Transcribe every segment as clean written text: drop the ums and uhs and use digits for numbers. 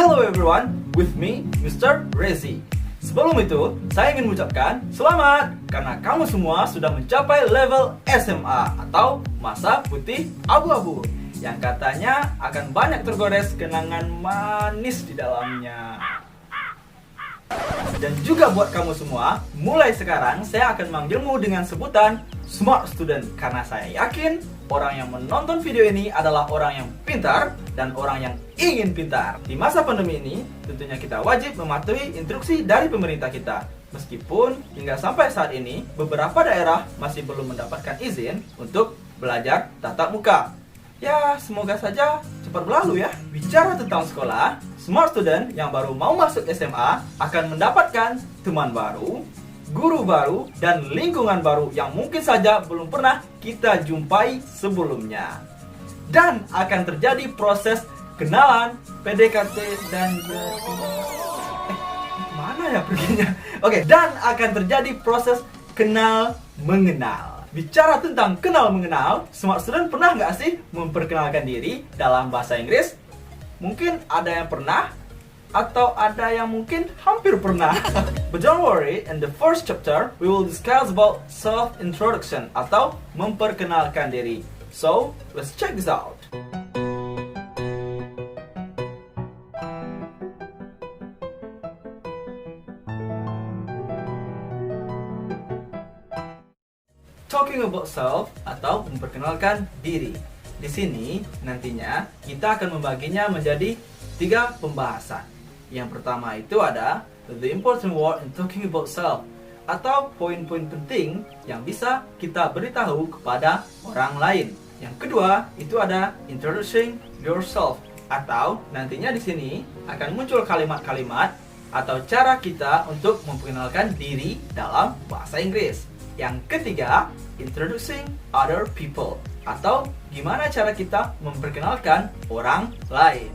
Hello everyone, with me, Mr. Rezi. Sebelum itu, saya ingin mengucapkan selamat karena kamu semua sudah mencapai level SMA atau masa putih abu-abu yang katanya akan banyak tergores kenangan manis di dalamnya. Dan juga buat kamu semua, mulai sekarang saya akan memanggilmu dengan sebutan Smart Student karena saya yakin orang yang menonton video ini adalah orang yang pintar dan orang yang ingin pintar. Di masa pandemi ini, tentunya kita wajib mematuhi instruksi dari pemerintah kita. Meskipun hingga sampai saat ini, beberapa daerah masih belum mendapatkan izin untuk belajar tatap muka. Ya, semoga saja cepat berlalu ya. Bicara tentang sekolah, Smart Student yang baru mau masuk SMA akan mendapatkan teman baru, guru baru, dan lingkungan baru yang mungkin saja belum pernah kita jumpai sebelumnya. Dan akan terjadi proses kenalan, PDKT, dan mana ya perginya? Oke, dan akan terjadi proses kenal mengenal. Bicara tentang kenal mengenal, Smart Student pernah nggak sih memperkenalkan diri dalam bahasa Inggris? Mungkin ada yang pernah, atau ada yang mungkin hampir pernah. But don't worry, in the first chapter, we will discuss about self-introduction atau memperkenalkan diri. So, let's check this out. Talking about self atau memperkenalkan diri. Di sini nantinya kita akan membaginya menjadi 3 pembahasan. Yang pertama itu ada the important word in talking about self atau poin-poin penting yang bisa kita beritahu kepada orang lain. Yang kedua itu ada introducing yourself atau nantinya di sini akan muncul kalimat-kalimat atau cara kita untuk memperkenalkan diri dalam bahasa Inggris. Yang ketiga, introducing other people atau gimana cara kita memperkenalkan orang lain.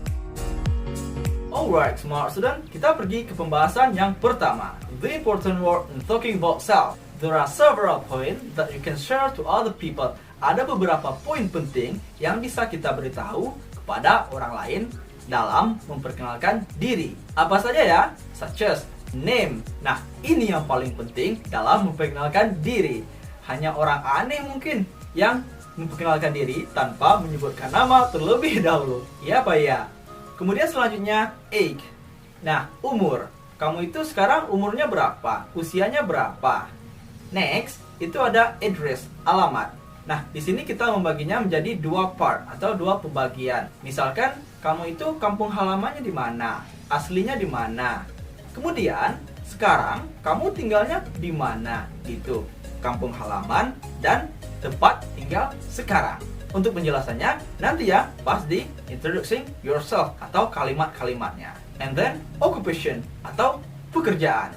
Alright, Smart Student, kita pergi ke pembahasan yang pertama. The important word in talking about self. There are several points that you can share to other people. Ada beberapa poin penting yang bisa kita beritahu kepada orang lain dalam memperkenalkan diri. Apa saja ya? Such as name. Nah, ini yang paling penting dalam memperkenalkan diri. Hanya orang aneh mungkin yang memperkenalkan diri tanpa menyebutkan nama terlebih dahulu. Iya apa ya? Kemudian selanjutnya age. Nah, umur. Kamu itu sekarang umurnya berapa? Usianya berapa? Next, itu ada address, alamat. Nah, di sini kita membaginya menjadi 2 part atau 2 pembagian. Misalkan kamu itu kampung halamannya di mana? Aslinya di mana? Kemudian, sekarang kamu tinggalnya di mana? Itu kampung halaman dan tempat tinggal sekarang. Untuk penjelasannya nanti ya pas di introducing yourself atau kalimat-kalimatnya. And then occupation atau pekerjaan.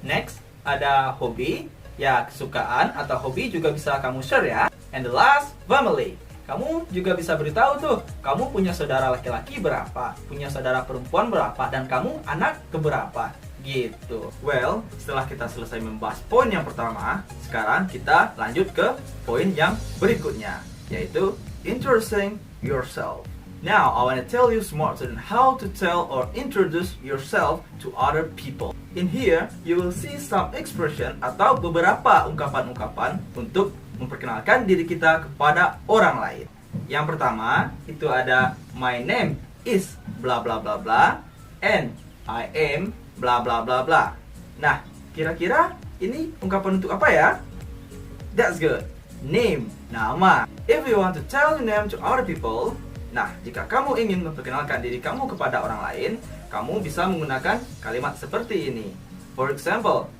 Next ada hobi, ya kesukaan atau hobi juga bisa kamu share ya. And the last family. Kamu juga bisa beritahu tuh, kamu punya saudara laki-laki berapa, punya saudara perempuan berapa, dan kamu anak keberapa, gitu. Well, setelah kita selesai membahas poin yang pertama, sekarang kita lanjut ke poin yang berikutnya, yaitu introducing yourself. Now, I want to tell you, Smart Student, how to tell or introduce yourself to other people. In here, you will see some expression atau beberapa ungkapan-ungkapan untuk memperkenalkan diri kita kepada orang lain. Yang pertama, itu ada my name is bla bla bla bla and I am bla bla bla bla. Nah, kira-kira ini ungkapan untuk apa ya? That's good. Name, nama. If you want to tell your name to other people, nah, jika kamu ingin memperkenalkan diri kamu kepada orang lain, kamu bisa menggunakan kalimat seperti ini. For example,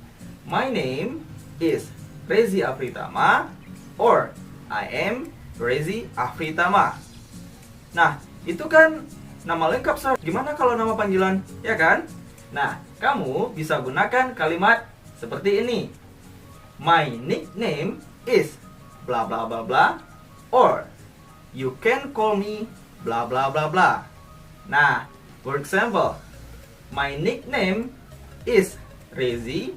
my name is Rezi Afritama or I am Rezi Afritama. Nah, itu kan nama lengkap, sir. Gimana kalau nama panggilan? Ya kan? Nah, kamu bisa gunakan kalimat seperti ini. My nickname is bla bla bla bla or you can call me bla bla bla bla. Nah, for example, my nickname is Rezi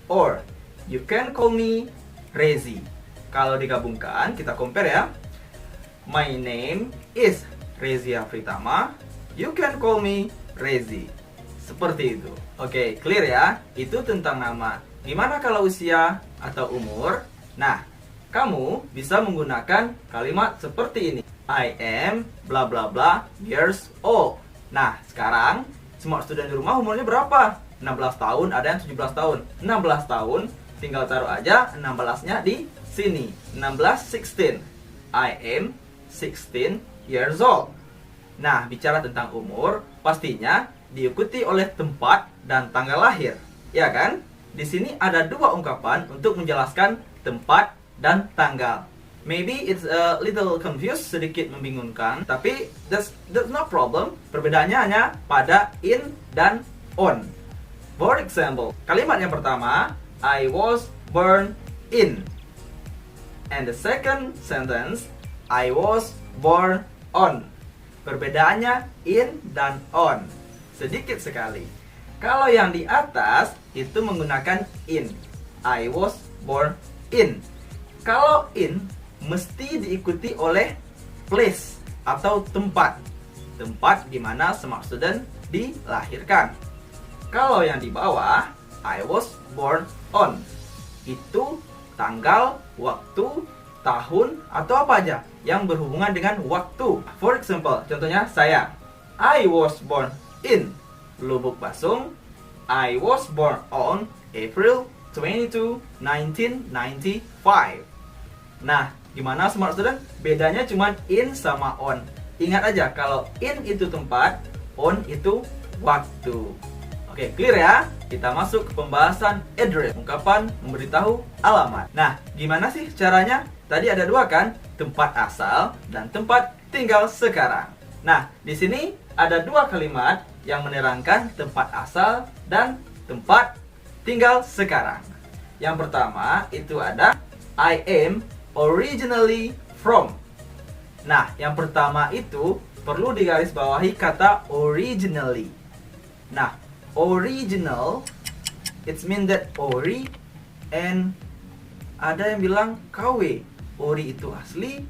or you can call me Rezi. Kalau digabungkan, kita compare ya. My name is Rezi Afritama. You can call me Rezi. Seperti itu. Oke, clear ya? Itu tentang nama. Gimana kalau usia atau umur? Nah, kamu bisa menggunakan kalimat seperti ini. I am bla bla bla years old. Nah, sekarang smart student di rumah umurnya berapa? 16 tahun, ada yang 17 tahun. 16 tahun, tinggal taruh aja 16-nya di sini. 16, 16. I am 16 years old. Nah, bicara tentang umur, pastinya diikuti oleh tempat dan tanggal lahir. Ya kan? Di sini ada dua ungkapan untuk menjelaskan tempat dan tanggal. Maybe it's a little confused, sedikit membingungkan, tapi that's no problem. Perbedaannya hanya pada in dan on. For example, kalimat yang pertama, I was born in. And the second sentence, I was born on. Perbedaannya in dan on. Sedikit sekali. Kalau yang di atas itu menggunakan in. I was born in. Kalau in mesti diikuti oleh place atau tempat. Tempat di mana smart student dilahirkan. Kalau yang di bawah, I was born on. Itu tanggal, waktu, tahun, atau apa aja yang berhubungan dengan waktu. For example, contohnya saya. I was born in Lubuk Basung. I was born on April 22, 1995. Nah, gimana smart student? Bedanya cuma in sama on. Ingat aja, kalau in itu tempat, on itu waktu. Oke, clear ya? Kita masuk ke pembahasan address, ungkapan memberitahu alamat. Nah, gimana sih caranya? Tadi ada dua kan? Tempat asal dan tempat tinggal sekarang. Nah, di sini ada dua kalimat yang menerangkan tempat asal dan tempat tinggal sekarang. Yang pertama itu ada I am originally from. Nah, yang pertama itu perlu digarisbawahi kata originally. Nah, original, it means that ori and ada yang bilang KW. Ori itu asli,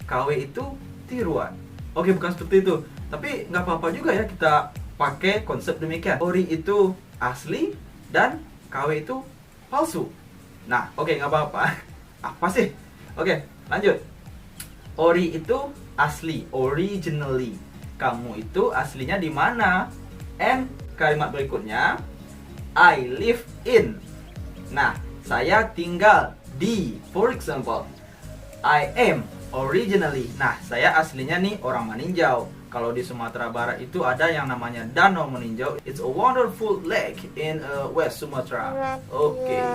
KW itu tiruan. Oke, bukan seperti itu. Tapi nggak apa-apa juga ya kita pakai konsep demikian. Ori itu asli dan KW itu palsu. Nah, oke, nggak apa-apa. Apa sih? Oke, lanjut. Ori itu asli, originally. Kamu itu aslinya di mana? And kalimat berikutnya, I live in. Nah, saya tinggal di. For example, I am originally. Nah, saya aslinya nih orang Maninjau. Kalau di Sumatera Barat itu ada yang namanya Danau Meninjau. It's a wonderful lake in West Sumatra. Okay,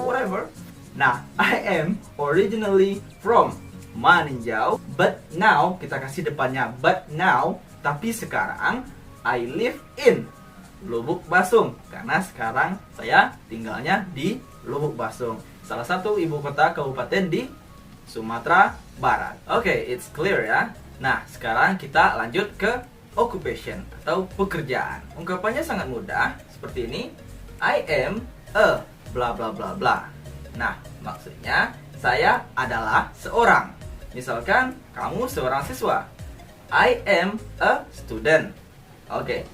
whatever. Nah, I am originally from Maninjau, but now, kita kasih depannya but now, tapi sekarang I live in Lubuk Basung. Karena sekarang saya tinggalnya di Lubuk Basung, salah satu ibu kota kabupaten di Sumatera Barat. Oke, it's clear ya. Nah, sekarang kita lanjut ke occupation atau pekerjaan. Ungkapannya sangat mudah, seperti ini. I am a bla bla bla bla. Nah, maksudnya saya adalah seorang. Misalkan kamu seorang siswa. I am a student. Oke.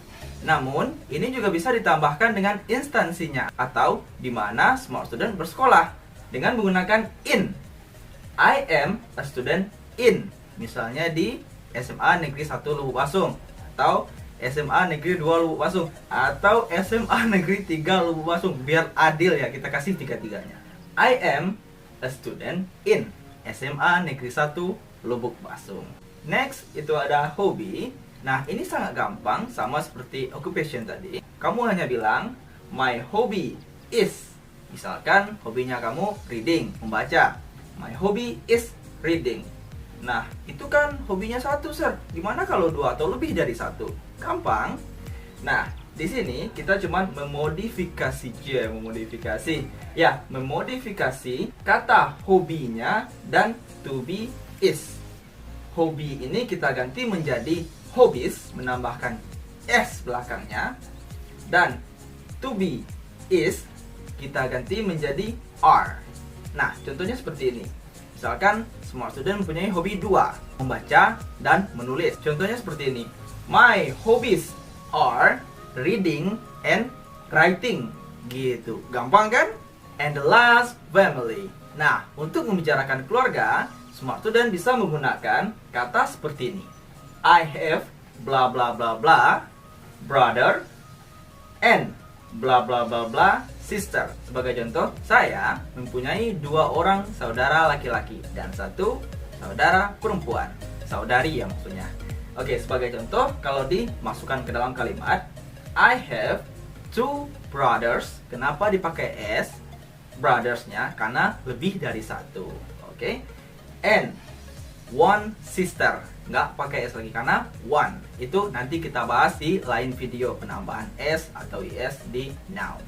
Namun, ini juga bisa ditambahkan dengan instansinya atau di mana smart student bersekolah dengan menggunakan in. I am a student in. Misalnya di SMA Negeri 1 Lubuk Basung, atau SMA Negeri 2 Lubuk Basung, atau SMA Negeri 3 Lubuk Basung. Biar adil ya, kita kasih tiga-tiganya. I am a student in SMA Negeri 1 Lubuk Basung. Next, itu ada hobi. Nah, ini sangat gampang, sama seperti occupation tadi. Kamu hanya bilang, my hobby is. Misalkan hobinya kamu reading, membaca. My hobby is reading. Nah, itu kan hobinya satu, sir. Gimana kalau dua atau lebih dari satu? Gampang. Nah, di sini kita cuma memodifikasi kata hobinya dan to be is. Hobi ini kita ganti menjadi hobbies, menambahkan s belakangnya, dan to be is kita ganti menjadi are. Nah, contohnya seperti ini. Misalkan smart student mempunyai hobi dua, membaca dan menulis. Contohnya seperti ini. My hobbies are reading and writing. Gitu, gampang kan? And the last, family. Nah, untuk membicarakan keluarga, smart student bisa menggunakan kata seperti ini. I have bla bla bla bla brother and bla bla bla bla sister. Sebagai contoh, saya mempunyai 2 orang saudara laki-laki dan 1 saudara perempuan. Saudari ya maksudnya. Oke, sebagai contoh, kalau dimasukkan ke dalam kalimat I have 2 brothers. Kenapa dipakai S? Brothersnya karena lebih dari 1. Oke. And 1 sister. Nggak pakai S lagi karena 1. Itu nanti kita bahas di lain video penambahan S atau IS di noun.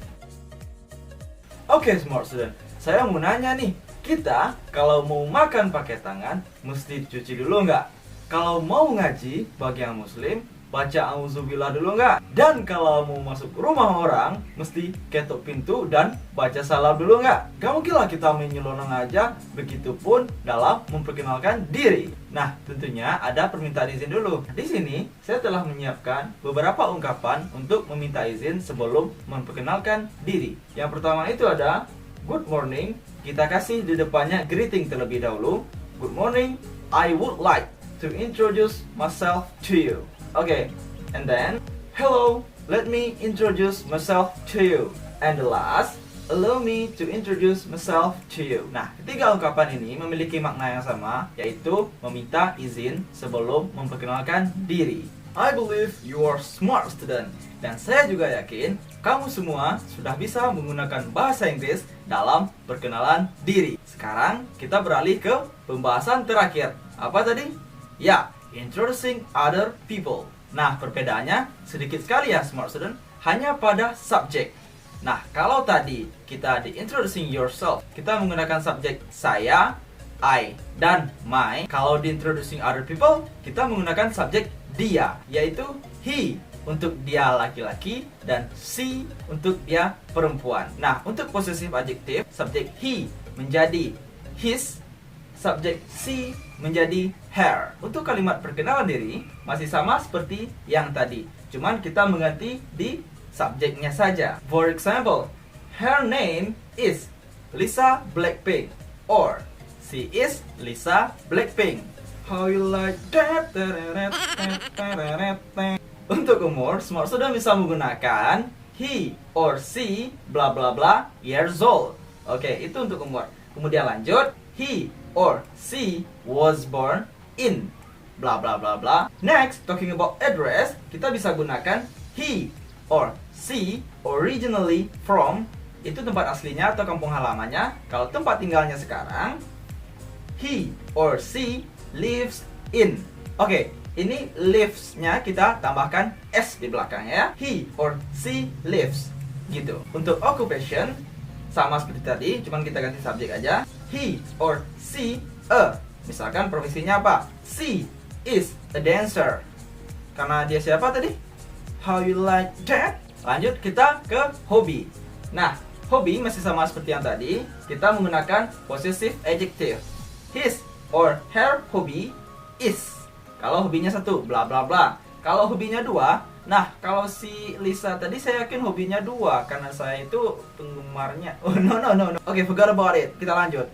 Oke, smart student. Saya mau nanya nih, kita kalau mau makan pakai tangan mesti dicuci dulu nggak? Kalau mau ngaji bagi yang muslim, baca auzubillah dulu nggak? Dan kalau mau masuk rumah orang, mesti ketok pintu dan baca salam dulu nggak? Gak mungkin lah kita menyelonong aja, begitupun dalam memperkenalkan diri. Nah, tentunya ada permintaan izin dulu. Di sini, saya telah menyiapkan beberapa ungkapan untuk meminta izin sebelum memperkenalkan diri. Yang pertama itu ada good morning. Kita kasih di depannya greeting terlebih dahulu. Good morning, I would like to introduce myself to you. Okay, and then hello, let me introduce myself to you. And the last, allow me to introduce myself to you. Nah, ketiga ungkapan ini memiliki makna yang sama, yaitu meminta izin sebelum memperkenalkan diri. I believe you are smart student. Dan saya juga yakin kamu semua sudah bisa menggunakan bahasa Inggris dalam perkenalan diri. Sekarang kita beralih ke pembahasan terakhir. Apa tadi? Ya, introducing other people. Nah, perbedaannya sedikit sekali ya smart student, hanya pada subjek. Nah, kalau tadi kita di introducing yourself, kita menggunakan subjek saya, I, dan my. Kalau di introducing other people, kita menggunakan subjek dia, yaitu he untuk dia laki-laki dan she untuk dia perempuan. Nah, untuk possessive adjective, subjek he menjadi his, subjek she menjadi her. Untuk kalimat perkenalan diri masih sama seperti yang tadi, cuman kita mengganti di subjeknya saja. For example, her name is Lisa Blackpink, or she is Lisa Blackpink. How you like that? Untuk umur, smart student bisa menggunakan he or she bla bla bla years old. Oke, itu untuk umur. Kemudian lanjut, he or she was born in bla bla bla bla. Next, talking about address, kita bisa gunakan he or she originally from, itu tempat aslinya atau kampung halamannya. Kalau tempat tinggalnya sekarang, he or she lives in. Oke, ini lives-nya kita tambahkan s di belakangnya ya. He or she lives. Gitu. Untuk occupation sama seperti tadi, cuman kita ganti subjek aja. He or she a. Misalkan profesinya apa? She is a dancer. Karena dia siapa tadi? How you like that? Lanjut kita ke hobi. Nah, hobi masih sama seperti yang tadi. Kita menggunakan possessive adjective. His or her hobby is. Kalau hobinya 1, bla bla bla. Kalau hobinya 2, nah kalau si Lisa tadi saya yakin hobinya 2 karena saya itu penggemarnya. Oh no. Oke, forgot about it. Kita lanjut.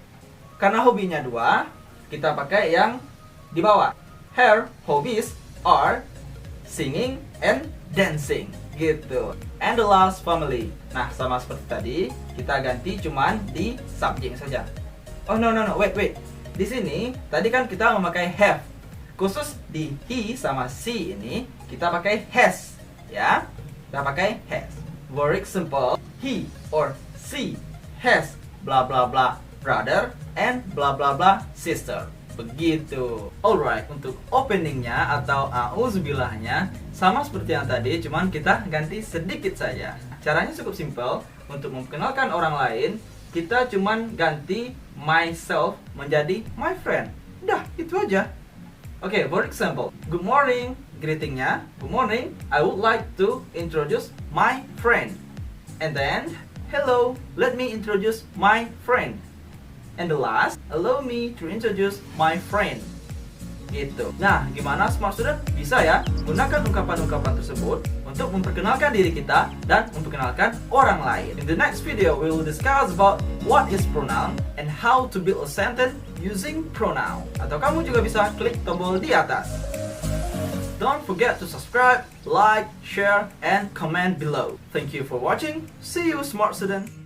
Karena hobinya 2, kita pakai yang di bawah. Her hobbies are singing and dancing. Gitu. And the last, family. Nah, sama seperti tadi, kita ganti cuman di subjek saja. Oh no, wait. Di sini tadi kan kita memakai have. Khusus di he sama she ini kita pakai has, ya. Kita pakai has. Very simple. He or she has bla bla bla brother and bla bla bla sister. Begitu. Alright, untuk openingnya atau auzubillahnya sama seperti yang tadi, cuman kita ganti sedikit saja. Caranya cukup simple. Untuk memperkenalkan orang lain, kita cuman ganti myself menjadi my friend. Udah, itu aja. Oke, for example, good morning, greetingnya, good morning, I would like to introduce my friend. And then, hello, let me introduce my friend. And the last, allow me to introduce my friend. Gitu. Nah, gimana smart student? Bisa ya gunakan ungkapan-ungkapan tersebut untuk memperkenalkan diri kita dan memperkenalkan orang lain. In the next video, we will discuss about what is pronoun and how to build a sentence using pronoun. Atau kamu juga bisa klik tombol di atas. Don't forget to subscribe, like, share, and comment below. Thank you for watching. See you, smart student.